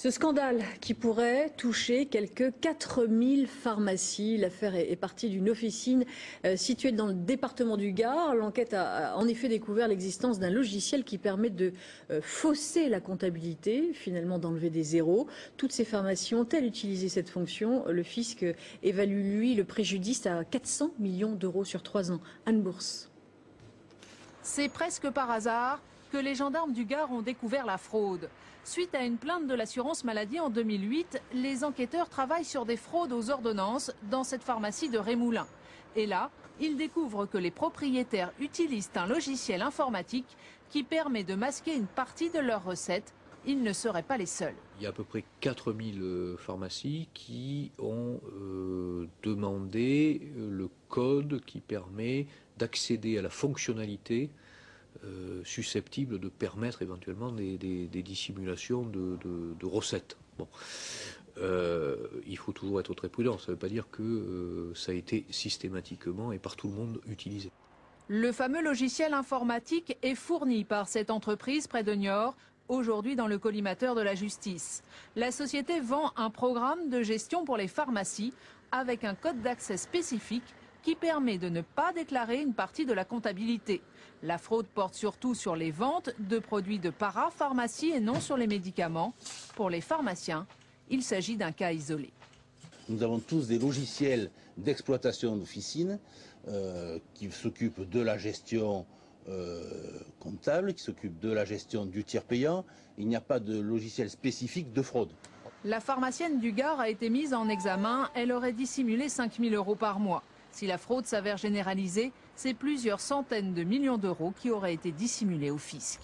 Ce scandale qui pourrait toucher quelques 4000 pharmacies. L'affaire est partie d'une officine située dans le département du Gard. L'enquête a en effet découvert l'existence d'un logiciel qui permet de fausser la comptabilité, finalement d'enlever des zéros. Toutes ces pharmacies ont-elles utilisé cette fonction? Le fisc évalue, lui, le préjudice à 400 millions d'euros sur 3 ans. Anne Bourse. C'est presque par hasard que les gendarmes du Gard ont découvert la fraude. Suite à une plainte de l'assurance maladie en 2008, les enquêteurs travaillent sur des fraudes aux ordonnances dans cette pharmacie de Rémoulins. Et là, ils découvrent que les propriétaires utilisent un logiciel informatique qui permet de masquer une partie de leurs recettes. Ils ne seraient pas les seuls. Il y a à peu près 4000 pharmacies qui ont demandé le code qui permet d'accéder à la fonctionnalité susceptible de permettre éventuellement des dissimulations de recettes. Bon. Il faut toujours être très prudent, ça ne veut pas dire que ça a été systématiquement et par tout le monde utilisé. Le fameux logiciel informatique est fourni par cette entreprise près de Niort, aujourd'hui dans le collimateur de la justice. La société vend un programme de gestion pour les pharmacies avec un code d'accès spécifique qui permet de ne pas déclarer une partie de la comptabilité. La fraude porte surtout sur les ventes de produits de parapharmacie et non sur les médicaments. Pour les pharmaciens, il s'agit d'un cas isolé. Nous avons tous des logiciels d'exploitation d'officine qui s'occupent de la gestion comptable, qui s'occupent de la gestion du tiers payant. Il n'y a pas de logiciel spécifique de fraude. La pharmacienne du Gard a été mise en examen. Elle aurait dissimulé 5 000 € par mois. Si la fraude s'avère généralisée, c'est plusieurs centaines de millions d'euros qui auraient été dissimulés au fisc.